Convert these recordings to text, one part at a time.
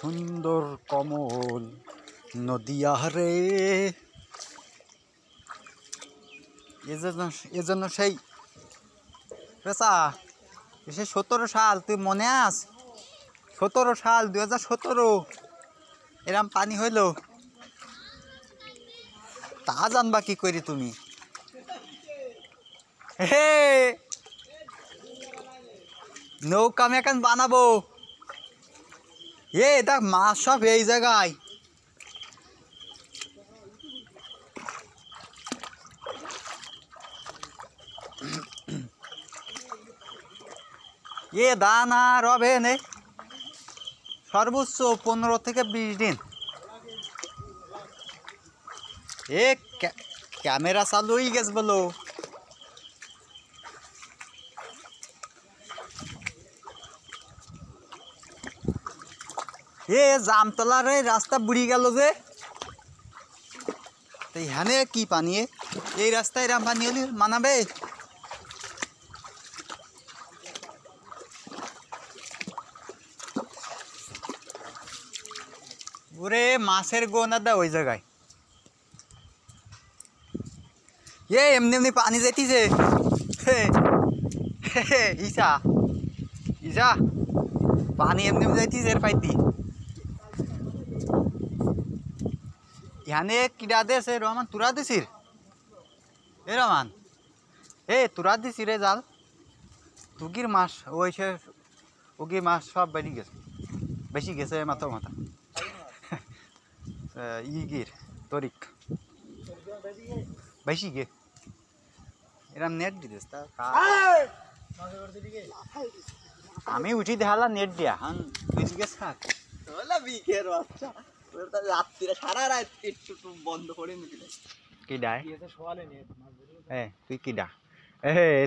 সুন্দর কমল নদিয়া রে। এজন্য সেই পেশা সে 17 সাল, তুই মনে আস? 17 সাল 2017 এরম পানি হইল, তা জানবা কি করি তুমি? হে নৌকা মেকান বানাবো। দেখ মাছ সব এই জায়গায়। দানা রবে নে সর্বোচ্চ 15 থেকে 20 দিন। ক্যামেরা চালু হয়ে গেছে বলো। জামতলার রাস্তা বুড়ি গেল যে, এখানে কি পানি? এই রাস্তায় এরম পানি হলে মানাবে? ওরে মাছের গোনা দা ওই জায়গায়। এমনি এমনি পানি যাইতিছে। ইসা ইসা পানি এমনি এমনি যাইতিছে এর পাইতি। এখানে কিডা দেশ রহমান? তুরা দিছির এ রহমান, তুরা দিছি রে জাল। তুগির মাছ ওই সে উগির মাছ সব বেড়ে গেছে, বেশি গেছে মাথা মাথা। ইগির তরিক বেশি গে এরম নেট দিতেস। আমি উঠি দেখালা নেট দিয়া হান তুই জিজ্ঞেস থাক। সারা রাত বন্ধ করে কিডা তুই কিডা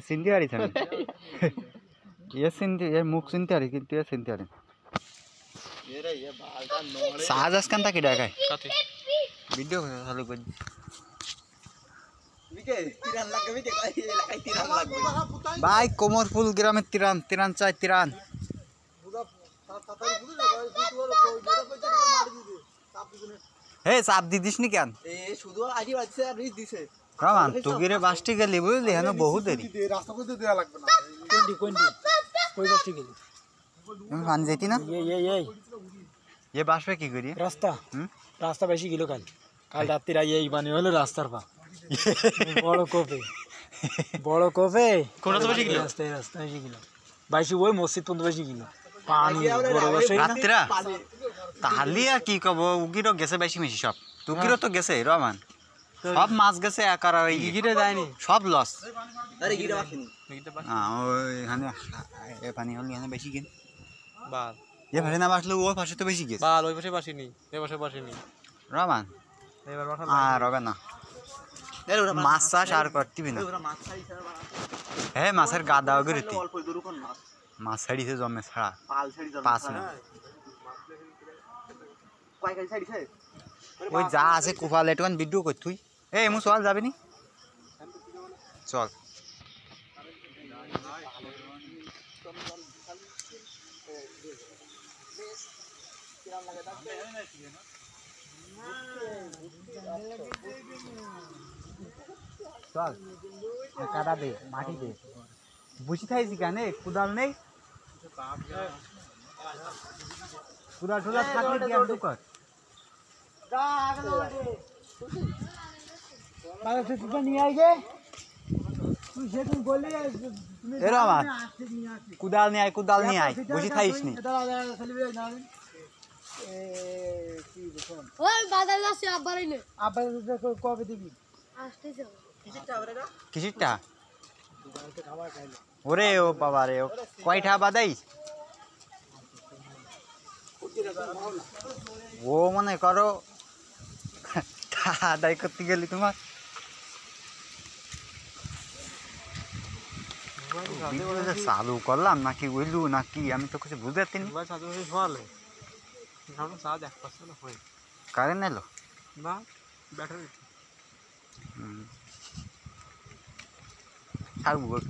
চিনতে পারিস? মুখ চিনতে পারি কিন্তু চিনতে পারি। শাহজাজ কান্তা কিডা খায় ভিডিও চালু করে ভাই। কোমরফুল গ্রামের তিরান, তিরান চাই তিরান। চাপ দি দিস নি কেন? রমান তুগিরে বাসটি গেলি বুঝলি, হ্যাঁ বহু দেরি পানি যাইতি না। বাসবে কি করি? রাস্তা বেশি গেল কাল রাত্রিরা এই বানি হলো রাস্তার পা বড় কোপে রাস্তায় বেশি গেল বাইশি ওই মসজিদ পর্যন্ত বেশি গেল পানি রাত্রিরা। তাহলে আর কি কব, উগিরও গেছে বেশি মেশি সব। তুগিরও তো গেছে রমান, সব মাছ গেছে একার যায়নি, সব লস। ওইখানে পানি হল এখানে বেশি কিন যে ভাষে না বাসলো ওই পাশে তো বেশি গেছে। ওই পাশে বাসিনি, এই পাশে বাসিনি রমান আর হবে না। মাছ চাষ আর করতিবি না। মাছের গাদা গেরিতি মাছ ছাড়িছে জমে ছাড়া পাঁচ না। ওই যা আছে কুফাল এটুকান ভিডিও কর তুই। এমন চল যাবি নি? চল চল কাদা দে, মাটি দে। বসে থাইছি কেন? কুদাল নেই? কুদাল টুদাল থাকলে কি আর কর। কুদাল নিয়ে আয়, কুদাল নিয়ে আয়, বসে থাইস নি। কবে দিবি? কিসিরটা? ওরে ও বাবা রে, কয়টা বাদাই? ও মনে করো আদায় করতে গেলি তোমার চালু করলাম নাকি ওইলু নাকি আমি তো কিছু বুঝতে পারছি। কারেন্ট এলো না, ব্যাটারি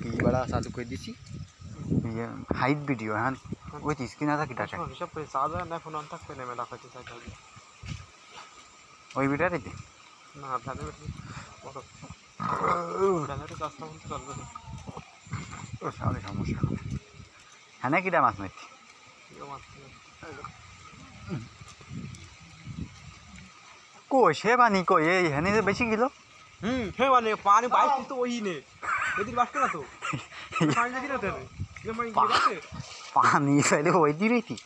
কি বড়া চালু করে দিছি হাইট ভিডিও। হ্যাঁ ওই তিস কিনা থাকি টাকা হিসাব করে চা যায় না ফোন অন থাকবে না মেলা খাইতে চাই থাকবে ওই বিটারিতে না ধানের বড় ধানের কাজটা বলতে চলবে না ও সামনে সমস্যা হ্যাঁ না কিটা মাছ মারছি কই সে পানি কই এই হ্যানি যে বেশি গেল হে মানে পানি বাইক তো ওই নে এদিকে বাসতে না তো পানি দিনা দেবে যে মানে কি বাসে পানি ফেলে ওই দিবেই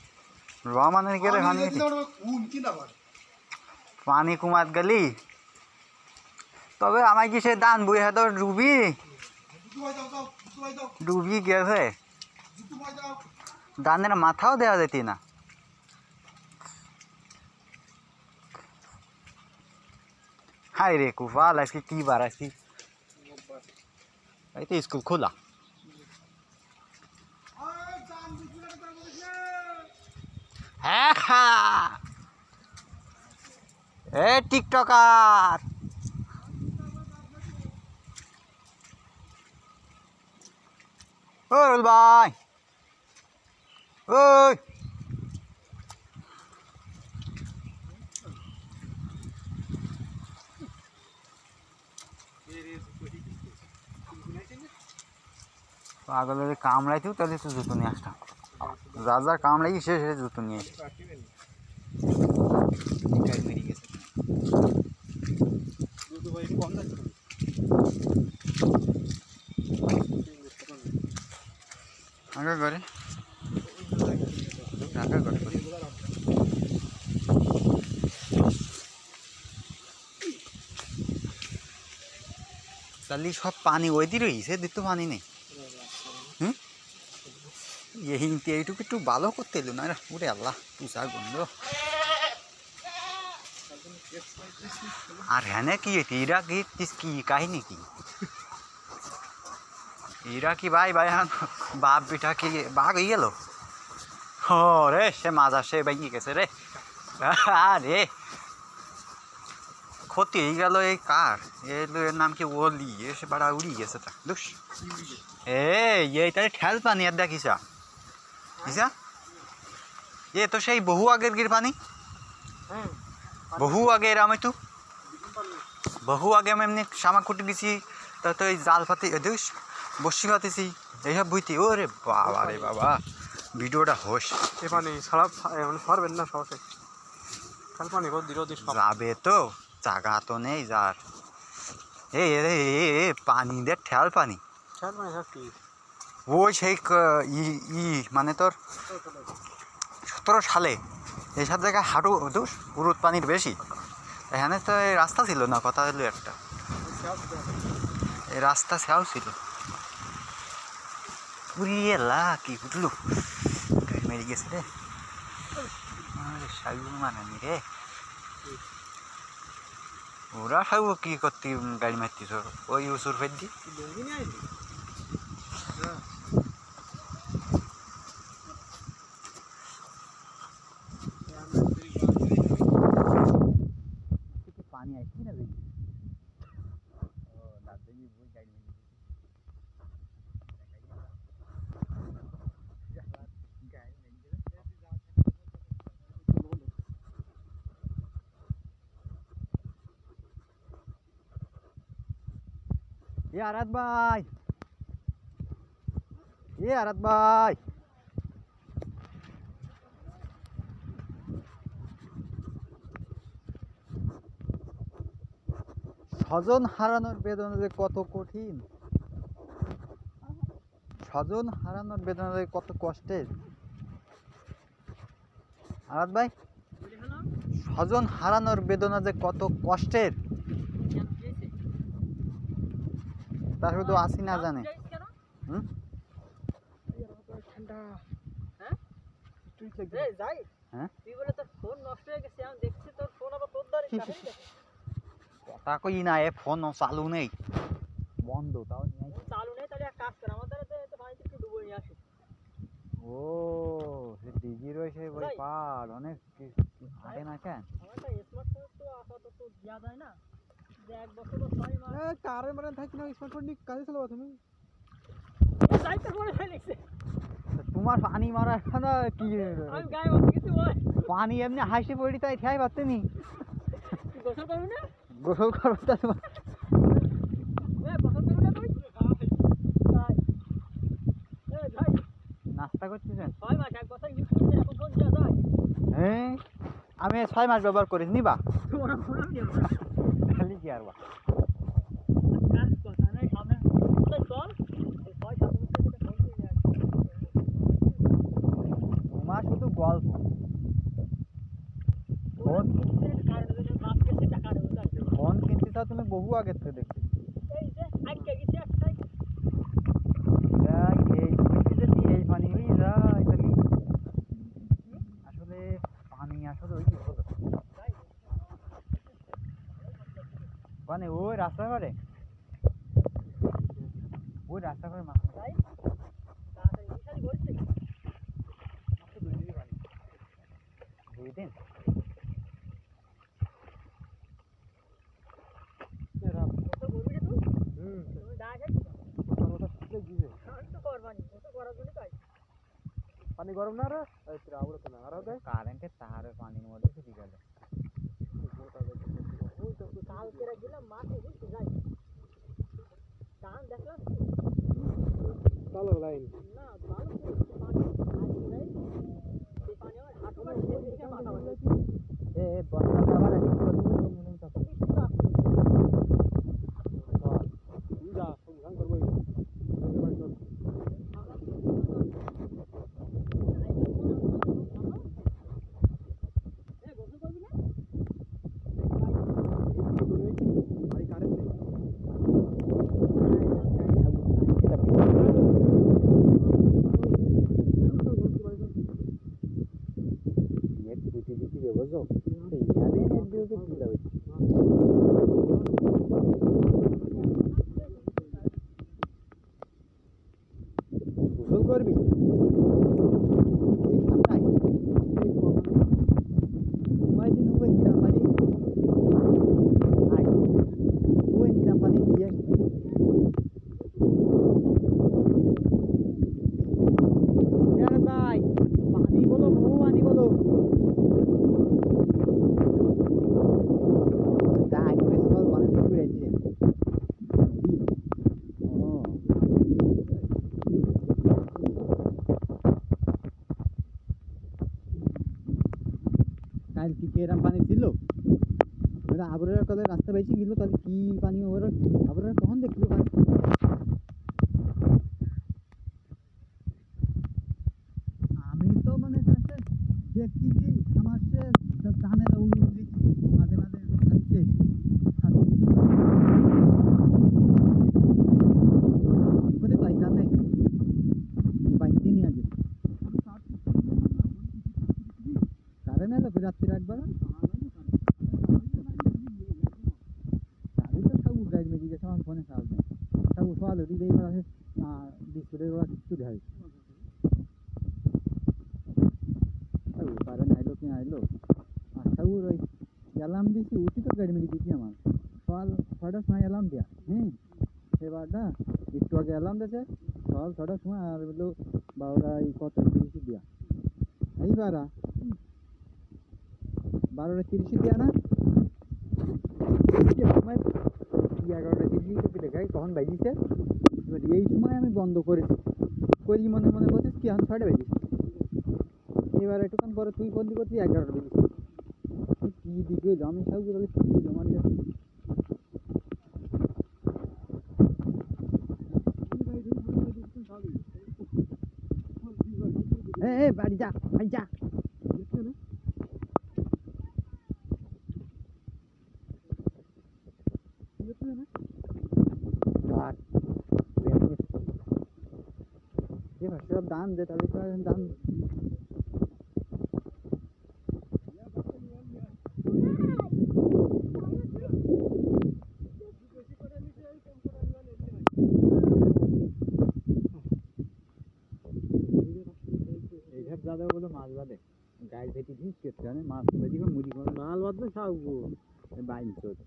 র মানে গেলে পানি পানি কুমাত গেলি তবে আমায় কি সে দান বই হয়তো ডুবি গেছে দানের মাথাও দেওয়া যেত না হাই রে কুফাল আজকে কি বার আজকে এই তো স্কুল খোলা হ্যাঁ হ্যাঁ এ টিকটকার ও রুল ভাই ওই পাগলের কামড়াইতেও তাহলে তো জুতো নিয়ে আসতাম যা যা কামড়াই সে জুতো নিয়ে আগে করে আগে করে চালি সব পানি ওই দিয়ে রয়েছে দিত পানি নেই এইটুকু একটু ভালো করতে এলো না ওরে আল্লাহ তুষার গন্ধ আর হ্যাঁ কি এরা কি কি কাহিনী কি এরা কি ভাই ভাই বাপ বিটা কি বাঘ হয়ে গেল ও রে সে মাজা সে ভেঙে গেছে রে আরে ক্ষতি হয়ে গেল এই কার এর নাম কি ওলি এসে বাড়া উড়ি গেছে তা দুস এইটারে ঠেল পানি আর দেখিস বুঝা এ তো সেই বহু আগের গির পানি বহু আগে এরাম একটু বহু আগে আমি এমনি শামা কুটি দিছি তা তো এই জাল পাতি দুস বসি পাতিছি এইসব বুঝতি ও রে বাবা রে বাবা ভিডিওটা হোস এ পানি ছাড়া মানে পারবেন না সহজে খাল পানি কত দিল যাবে তো জাগা তো নেই যার এ রে এ পানি দে ঠেল পানি ছাড় পানি থাকি ওই সেই মানে তোর 17 সালে এইসব জায়গায় হাঁটু দোষ পুরুত পানির বেশি এখানে তো এই রাস্তা ছিল না কথা হলো একটা এই রাস্তা সেও ছিল পুরিয়ে লা কি উঠলো গাড়ি মেরে গেছে রে সাইবু মানানি রে ওরা সাইবু কি করতে গাড়ি মারতিস ওই উসুর ফের দি पानी आई थी ना देखिए दादा जी वो गाड़ी में ये आरत भाई স্বজন হারানোর বেদনা যে কত কঠিন স্বজন হারানোর বেদনা যে কত কষ্টের আরাত ভাই স্বজন হারানোর বেদনা যে কত কষ্টের তা শুধু আসি না জানে কথা কই না এ ফোন চালু নেই বন্ধ তাও চালু নেই তাহলে এক কাজ কর আমাদের তো পানিতে একটু ডুবো নিয়ে আসে ও সে ডিজি রয়েছে ওই পার অনেক হাঁটে না কেন আমারটা স্মার্টফোন তো আপাতত দেওয়া যায় না যে এক বছর বা 6 মাস কারে মানে থাকি না স্মার্টফোন নিয়ে কাজে চালাবো তুমি যাইতে পড়ে ফেলেছে তোমার পানি মারা না কি আমি গায়ে মারতে কিছু বল পানি এমনি হাসি পড়ি তাই ঠাই পারতে নি গোসল করবি না গোসল করবো তা তোমার গোসল করবি না তুই তাই ভাই নাস্তা করতেছেন 6 মাস এক বছর ইউজ করতে এখন ফোন দেওয়া যায় হ্যাঁ আমি 6 মাস ব্যবহার করিস নি বা তোমার ফোন আমি নেব খালি কি আর বা কাজ কথা নাই সামনে কোথায় চল এই 6-7 বছর থেকে ফোন দিয়ে যায় তোমার শুধু গল্প ফোন ফোন কিনতে চাও তুমি বহু আগের থেকে দেখতে এই যদি এই পানি হয়ে যায় তাহলে আসলে পানি আসলে ওই কি হলো মানে ওই রাস্তা করে মাছ দিন পানি গরম না রে আবার তো না আর হবে কারেন্টের তারে পানির মধ্যে ঢুকে গেল কালকে গেলাম মাঠে বুঝতে যাই ধান দেখলাম চলো লাইন না ভালো পানি নাই এই পানি আমার হাঁটু মারছে দেখে মাথা ব্যথা এ বস্তা আবার তুই যা সংগ্রাম করবো গোসল করবি কি এরম পানি ছিল আবরের কথা রাস্তা বেশি গেল তাহলে কি পানি ওরা আবরের কখন দেখলো পানি আমি তো মানে দেখছি যে আমার সে ধানের মাঝে মাঝে থাকছে তাই কানে বাইক নিয়ে আগে কারেন্ট এলো রাত্রি একবার গাড়ি মেজি গেছে আমার ফোনে কাজ নেই সব সকাল উঠি দিয়ে এবার আছে বিস্কুটের ওরা কিছু দেয় কারেন্ট আইলো কি আইলো আর ঠাকুর ওই অ্যালার্ম দিয়েছি উঠি তো গাড়ি মেজি গেছি আমার সকাল 6টার সময় অ্যালার্ম দেয়া এবারটা একটু আগে অ্যালার্ম দিয়েছে সকাল 6টার সময় আর হলো 12টায় কত 30 দেয়া এইবার 12:30 দেয়া না 11:30 দেখাই তখন বাজিছে এবার এই সময় আমি বন্ধ করেছি করি মনে মনে করছিস কি এখন 6টা বেজেছে এবার একটুক্ষণ পরে তুই বন্দি করছিস 11টা বেজেছে কি দিকে আমি সব বলে কি জমা দিয়ে বাড়ি যা সব দান দে তাহলে দান দাদা বলো মাছ বাদে গায়ে ভেটি দিস জানে মাছ ভেটি মুড়ি করে মাল বাদে খাবো বাইন চোদ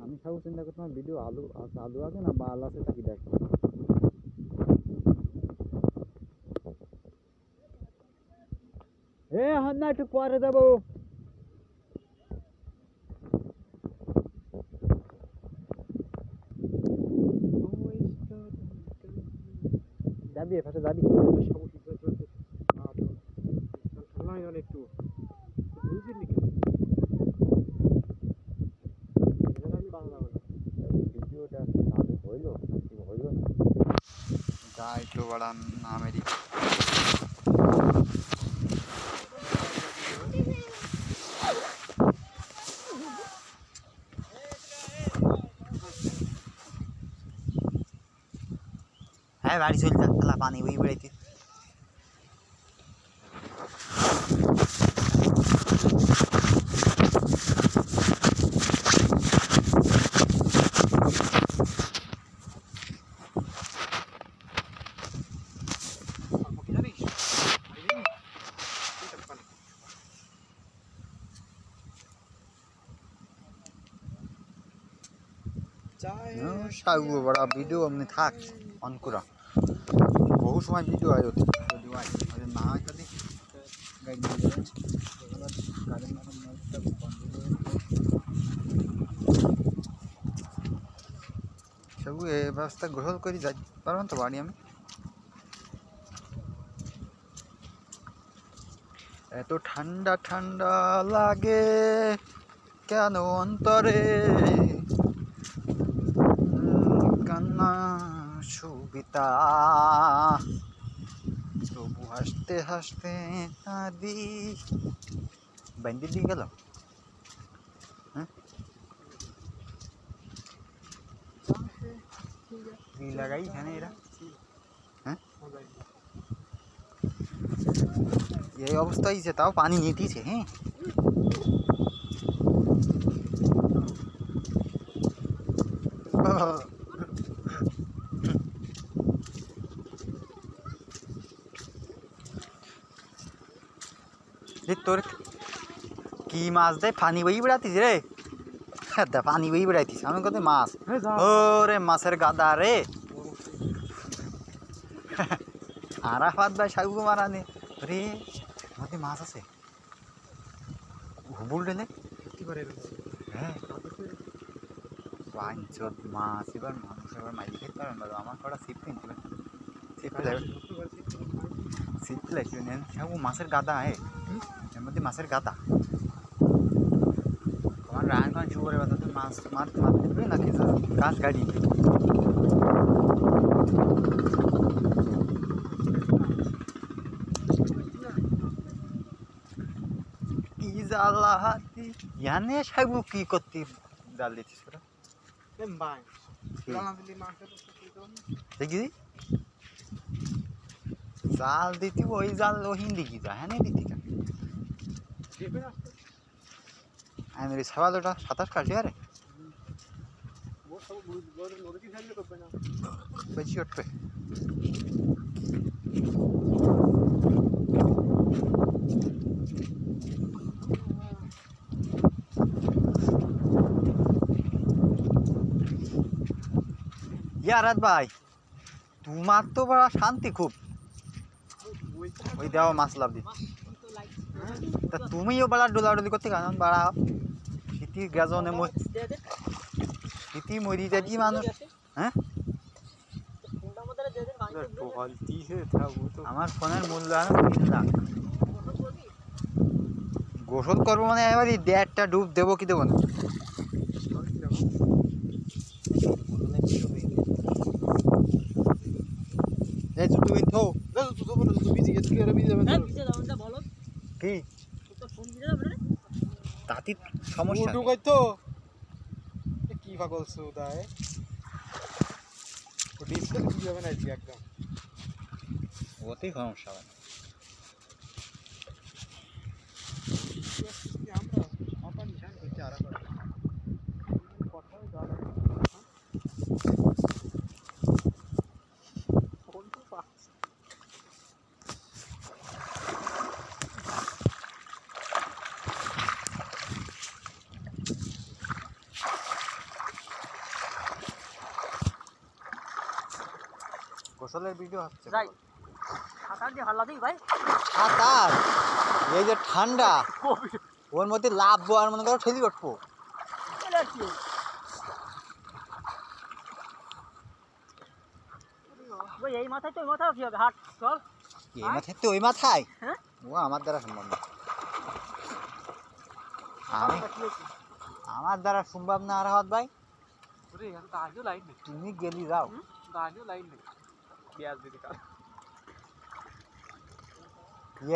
আমি সব চিন্তা করতাম ভিডিও আলু আছে না বাল আছে তাকে দেখো এ হন না একটু পরে দেবো যাবি এপাশে যাবি একটু বুঝলি নাকি ভিডিওটা হইলো হইলো যা একটু বড় নামেরই হ্যাঁ বাড়ি চল যা খেলা পানি বই বেড়াইতে সাগু বড় ভিডিও এমনি থাক অন করা বহু সময় ভিডিও আয় যদি না হয় খালি গাড়ি নিয়ে যাবেন গাড়ি সাগু এই ব্যবস্থা গ্রহণ করে যাই পারবেন তো বাড়ি আমি এত ঠান্ডা ঠান্ডা লাগে কেন অন্তরে কান্না সুবিতা তবু হাসতে হাসতে কাঁদি বান্ধি দিয়ে গেল হ্যাঁ কি লাগাই এখানে এরা হ্যাঁ এই অবস্থা হয়েছে তাও পানি নিয়ে দিয়েছে হ্যাঁ তোর কি মাছ দেয় পানি বই বেড়াতিস রে পানি বই বেড়াইতিস আমি কত মাছ ওরে মাছের গাদা রে আরাফাত ভাই সাগু মারানে রে মধ্যে মাছ আছে হুবুল ঢেলে হ্যাঁ পাঁচশত মাছ এবার মানুষ এবার মাইল খেতে পারেন আমার কটা সিপ কিনতে সিপ লাগবে নেন সাগু মাছের গাদা হ্যাঁ এর মধ্যে মাছের গাদা আমার রায়গঞ্জ শুভরে বাজাতে মাছ মারতে মারতে দেবে নাকি গাছ গাড়ি কি জ্বালা হাতি ইয়ানে সাগু কি করতে জাল দিচ্ছিস ওরা দেখি জাল দিতি ওই জাল ও হিন্দি কি যা হ্যাঁ দিতি আমি সবাই ওটা 27 কাটি আরে বেশি উঠবে ইয়ারাত ভাই তোমার তো বড় শান্তি খুব ওই দেওয়া মাছ লাভ দিচ্ছি তা তুমিও বড় ডোলাডোলি করতে কারণ বাড়াও স্মৃতি গাজনে স্মৃতি মরি যাচ্ছি মানুষ হ্যাঁ আমার ফোনের মূল্য আমি 3 লাখ গোসল করবো মানে এবার 1.5টা ডুব দেবো কি দেবো না কি তাঁতি সমস্যা কি পাগল সুদায় ডিসপ্লে কি হবে না একদম ওতেই সমস্যা হয় আমরা অপানি জান হইতে আরা করে কথাও জানা কোন তো পাস গোসলের ভিডিও হচ্ছে যাই সাঁতার দিয়ে হাল্লা দিই ভাই সাঁতার এই যে ঠান্ডা ওর মধ্যে লাভবো আর মনে করো ঠেলি উঠবো। ওই এই মাথায় তো ওই মাথায় কি হবে হাট চল এই মাথায় তো ওই মাথায় হ্যাঁ ও আমার দ্বারা সম্ভব না। আমার দ্বারা সম্ভব না আর হাত ভাই ওরে এখন তো আজও লাইন নেই, তুমি গেলি যাও। আজও লাইন নেই পেঁয়াজ দিতে কাল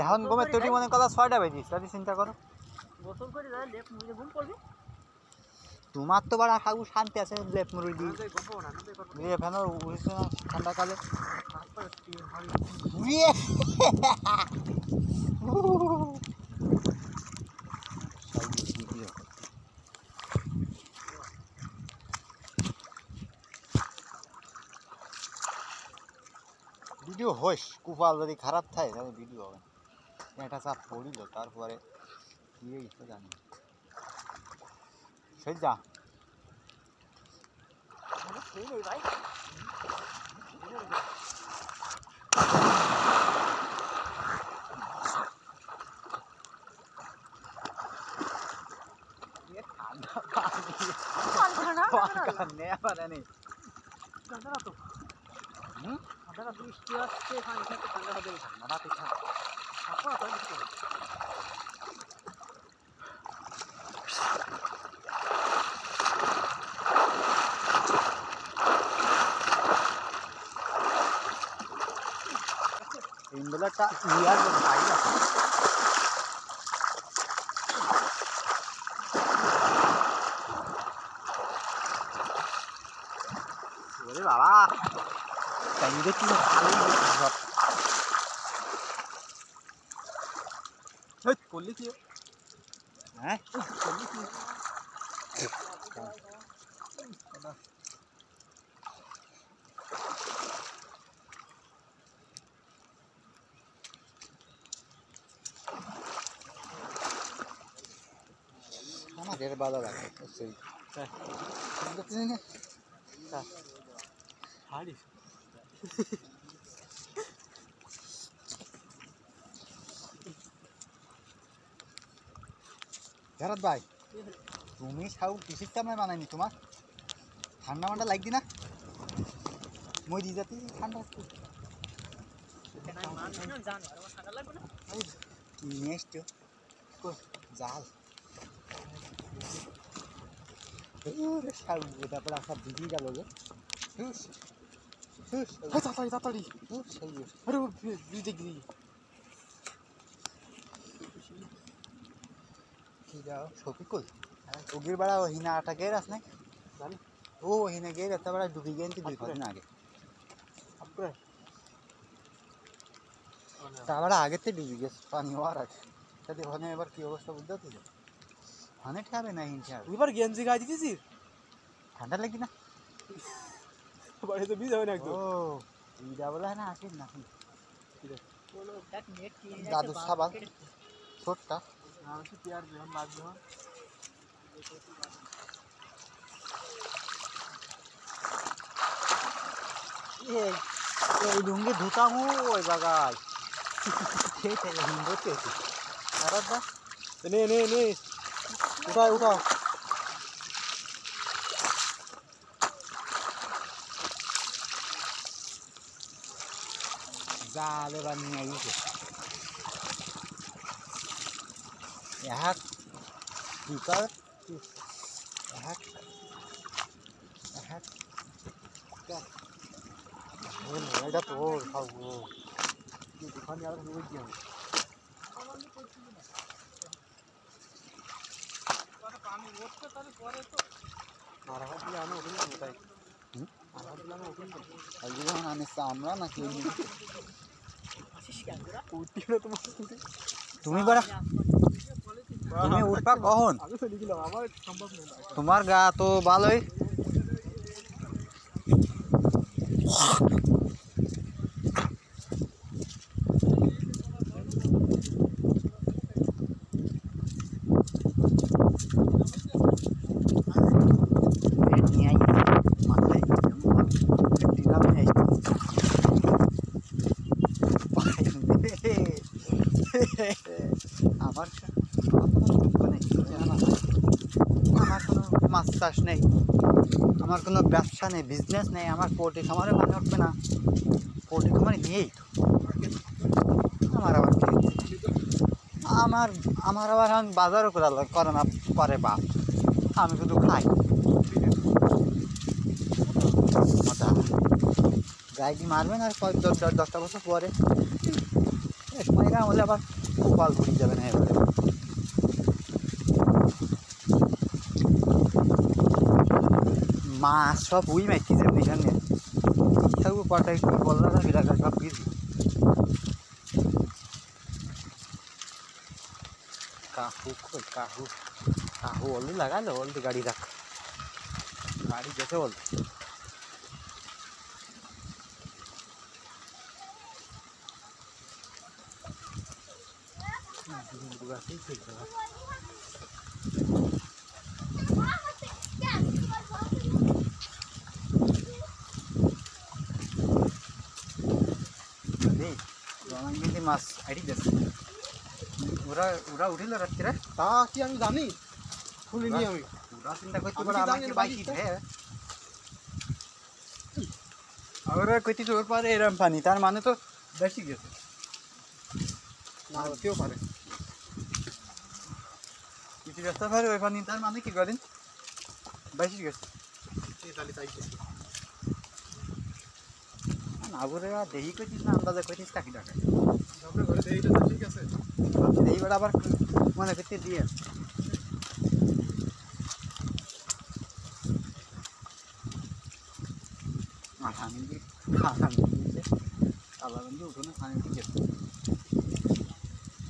এখন ঘুমের তৈরি মনে করা 6টা বেজে তাহলে চিন্তা করো। গোসল করে যায় লেপ মুড়ে ঘুম করবি তোমার তো বাড়া খাবো শান্তি আছে লেপ মুড়ি দিয়ে গল্প না নদী করবো দিয়ে ফেনো উড়িস না ঠান্ডাকালে। ভিডিও হোস কুপাল যদি খারাপ থাকে তাহলে ভিডিও হবে না। একটা চাপ পড়িল তারপরে কি হয়েছে জানি সেই যা সেই নেই ভাই বৃষ্টি আসছে ঠান্ডা হবে ইনভেলারটা ইয়ার ভাই আছে ওরে বাবা তাই দেখি ভালো করলি কি হ্যাঁ করলি কি আমাদের ভালো লাগে সেই হারিস জারাত ভাই তুমি খাও কিসের কামে বানাইনি তোমার ঠান্ডা মান্ডা লাগদি না মই দি যাতে ঠান্ডা ঠান্ডা লাগবে না নিয়ে এসছো জাল তারপরে আপনার দিদি গেল যে তাড়াতাড়ি তাড়াতাড়ি আরে ব্রিজে গিয়ে শফিকুল উগির বেড়া ও হিনা আটা গের আস নাই জানি ও হিনা গের এত বেড়া ডুবি গেন 2 দিন আগে তারপরে আগে থেকে ডুবি গেছে পানি হওয়ার আগে তাতে ওখানে এবার কি অবস্থা বুঝতে পারছি ওখানে ঠাবে না হিংসা এবার গেঞ্জি গায়ে দিতেছিস ঠান্ডা লাগি না বাড়িতে বীজ হবে না একদম ও ইদা বলা না আসেন না নেট দাদু সাবাল ছোটটা আমি পেয়ার যখন মাছ যখন এই লুঙ্গি ধুতামু ওই বাগায় সেই থেকে হিন্দতে দাদা নে নে নে উঠাও উঠাও জালে বানিয়ে আইছে এক দুটার এক এটা তোর খাবো দোকানে আর বুঝছি আমি পানি উঠছে তাহলে পরে তো আর হাত দিয়ে আনো ওখানে কোথায় আর হাত দিয়ে আনো ওখানে আজকে আনিস আমরা না কেউ তুমি বড় তুমি উঠবা কখন আমি চলে গেলাম আমার সম্ভব নেই তোমার গা তো ভালোই আমার কোনো দুঃখ নেই, আমার কোনো মাছ চাষ নেই, আমার কোনো ব্যবসা নেই, বিজনেস নেই, আমার পোল্ট্রি খামারে মানে উঠবে না, পোল্ট্রি খামারে নিয়েই তো আমার আবার আমার আবার আমি বাজারও করে না করে বাপ, আমি শুধু খাই। মজা গাইডি মারবেন আর 10টা বছর পরে সময়টা হলে আবার কপাল ঘুরিয়ে যাবে না এবারে। মাছ সব উই মাইছি যেমনি এখানে থাকবো কটাই কি বললো না বিরাট সব কিছু কাহু কই কাহু কাহু অলদি লাগালো, অলদি গাড়ি রাখ, গাড়ি যেতে বল। মাছ আইডি দিয়েছে ওরা ওরা উঠিল রাত্রে, তা কি আমি জানি, শুনিনি আমি। ওরা চিন্তা করতে আমি পারে কি আমাকে জানি বাইক বাকিটা? হ্যাঁ ওরা কইতে ওর পারে এরম পানি, তার মানে তো বেশি গেছে না হতেও পারে। কিছু রাস্তা পারে ওই পানি, তার মানে কি করেন বেশি গেছে তাহলে তাই না বলে দেহি কইতিস না আন্দাজে কইতিস কাকি টাকা আপনার ঘরে দেরিটা তো ঠিক আছে। এইবার আবার মনে করতে দিয়ে আমি আলাবন্দি উঠোনে পানি দিয়ে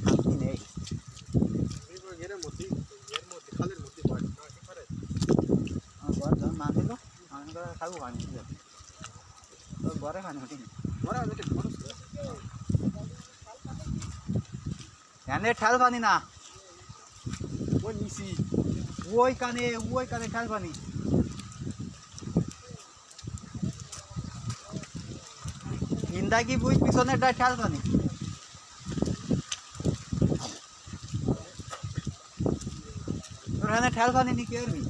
শান্তি নেই। এর মধ্যে খালের মধ্যে পড়ে না কি পারে। আমার ঘর যখন না দিল আমি খাবো পানি দিয়ে তোর ঘরে পানি উঠিনি ঘরে আমি তো ঘর এনে ঠেল পানি না ওই নিছি ওই কানে ঠেল পানি ইন্দা কি বুঝ পিছনে ঠেল পানি তোর এখানে ঠেল পানি নি কে করবি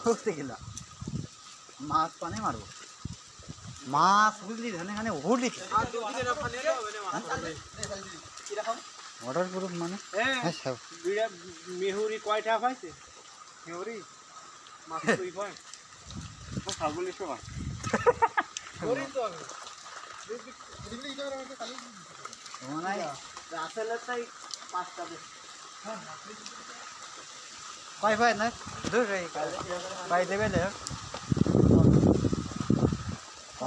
বুঝতে গেলা মাছ পানে মারবো মাছ বুঝলি এখানে উঠলি অর্ডার করুক মানে হ্যাঁ সব মেহুরি কয়টা পাইছে মেহুরি মাছ তুই কয় ও ফাগুলি সব করি তো আমি দিদি ইজারা আমাকে খালি নাই আসলে তাই পাঁচটা দে পাই পাই না দূর রে পাই দেবে না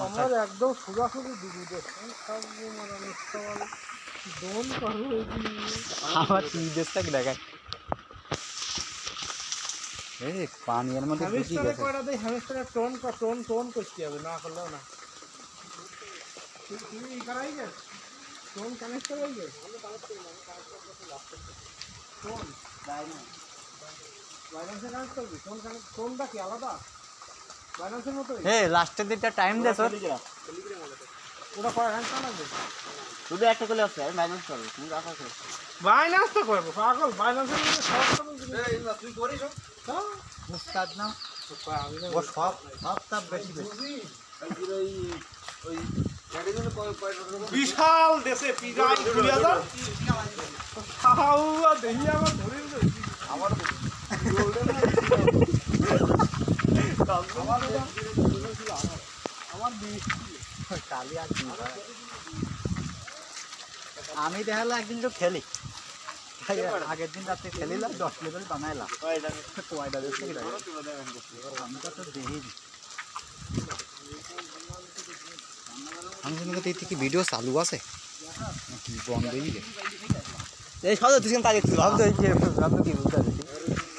আমার একদম সোজাসুজি দিদি দেখুন থাকবো মানে মিথ্যা বলে দোন করবো আমার তিন দেশটা দেখায় এই পানির মধ্যে ঢুকে হ্যামস্টারে গেছে কয়টা দেয় হ্যামস্টারে টোন করতে হবে না করলেও না তুমি ই করাই গে টোন কানেক্ট করাই গে টোন বাইনান্সে কানেক্ট করবি টোনটা কি আলাদা বাইনান্সের মতোই এ লাস্টের দিকটা টাইম দেছ ওটা কয় ঘন্টা লাগবে শুধু একটা করে আছে আমি মাইনাস করব তুমি রাখা করো বাইনান্স তো করবো পাগল বাইনান্সের মধ্যে সব তুই করিস উস্তাদ না আমি ও সব তাপ বেশি বেশি বিশাল দেশে পিজাই 2000 খাওয়া দেহি আমার ধরে আমার কালি আর কি আমি দেখালো একদিন তো খেলি আগের দিন রাতে খেলিলাম 10 লেভেল বানাইলাম কয়টা দেখছি আমি তো দেখি আমি শুনে কি ভিডিও চালু আছে নাকি বন্ধই রে এই সব তুই তাকে ভাবতো এই যে ভাবতো কি বুঝতে পারছি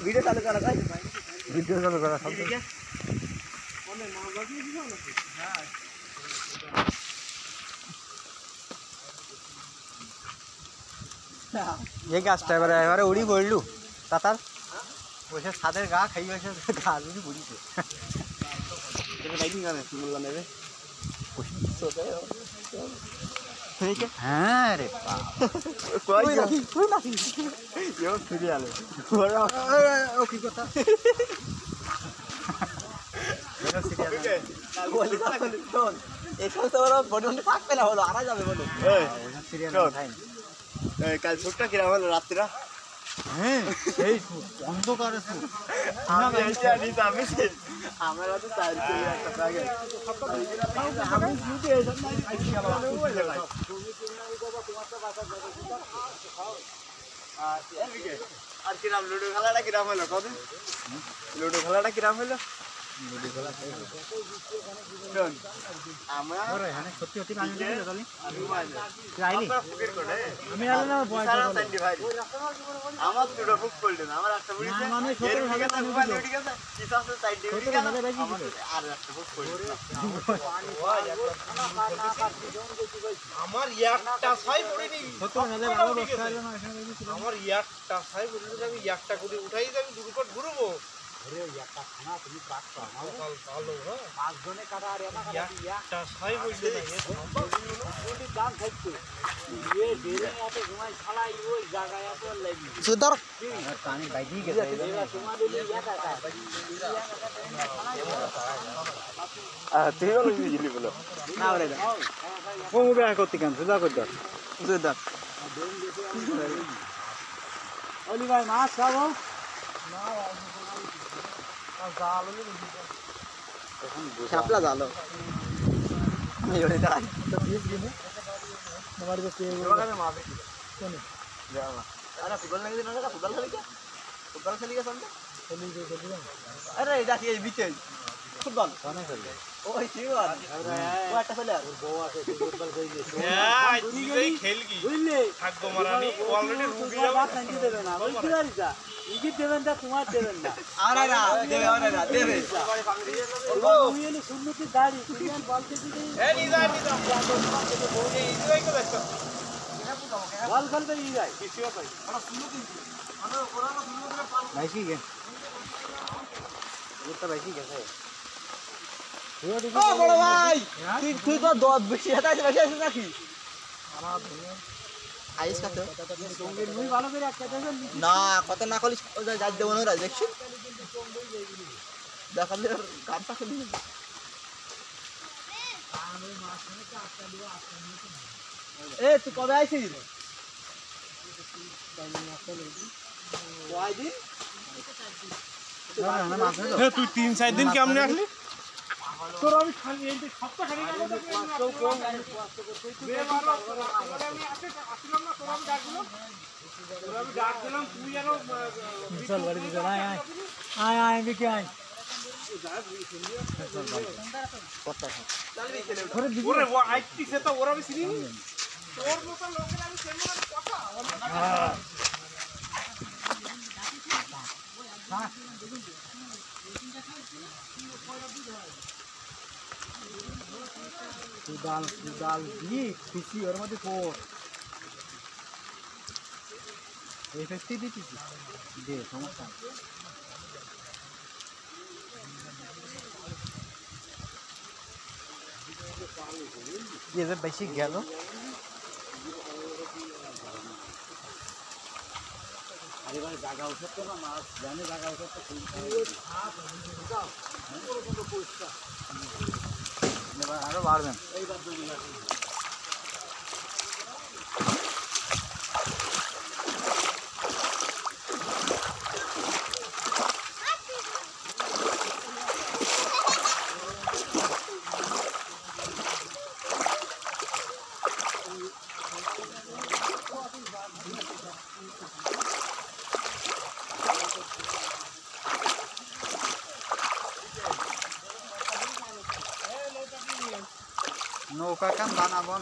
ভিডিও চালু করা ভাই ভিডিও চালু করা সব এই গাছটা এবারে উড়ি পড়লু তাতার বসে ছাদের গা খাই বসে গাছ উড়ি পড়িছে বাইকিং গানে বললাম নেবে হ্যাঁ রে কই নাকি ইও সিরিয়াল ও কি কথা কাল ছুটটা কিরা হলো রাত্রিরা হ্যাঁ সেই অন্ধকারে আমরা তো চাই একটা আগে আর কিরাম লুডো খেলাটা কিরাম হলো কদিন লুডো খেলাটা কিরাম হলো আমরা সত্যি সত্যি আমি আমার দুটো বুক করলে না আমার একটা বুড়ি আমার একটা ছাই পড়িনি আমার একটা ছাই পড়িনি আমি একটা করে উঠাই আমি দুর্গট ঘুরবো পানি বাইজি গেছে করতে কেন সুদা করতে অলি ভাই মাছ খাবো শাপলা জালো ফুটবল ওই একটা ছেলে বউ আছে ফুটবল খেলবে খেলগি থাকবো মারানি অলরেডি রুবি দেবে না ওই কি আরিজা ইগি দেবেন না তোমার দেবেন না আরে না দেবে ও মুইলি সুন্নতি দাড়ি কুরিয়ান বলতে দিদি এ নিজা এই ইজুই কো দেখো বল খেলবে ই যায় কিছিও পাই আমরা সুন্নতি আমরা কোরআন সুন্নতিরে বাইজি গে ওটা বাইজি গেছে ও বড় ভাই তুই তো দত বেশি হাতাইছ বেশি আছে নাকি আইস কত সঙ্গে মুই ভালো করে একটা দেবেন না কত না কলি যাই দেব না রাজ দেখছি দেখালে কাটটা খেলি এ তুই কবে আইছিস কয়দিন তুই 3-4 দিন কেমনে আসলি তোর আমি খালি এই সপ্তাহ খালি না কথা কম আমি আসলাম না তোর আমি ডাক দিলাম তুই যেন চল বাড়ি চল আয় বিকে আয় ওরে ও আইটিছে তো ওরা আমি চিনি তোর মত লোকের আমি চিনি না কথা ডাল দিয়ে খুশি ওর মধ্যে পড় এই ফেস্টি দিতেছি দে সমস্যা ये जब बेसिक गया लो अरे भाई जागा उठे तो ना मास जाने जागा उठे तो আরো বাড়বেন নৌকা কান বানাবন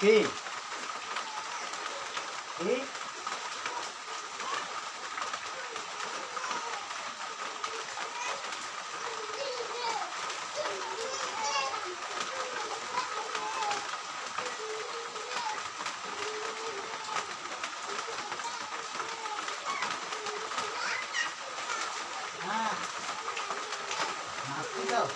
কি কি হ্যাঁ নাচতে যাও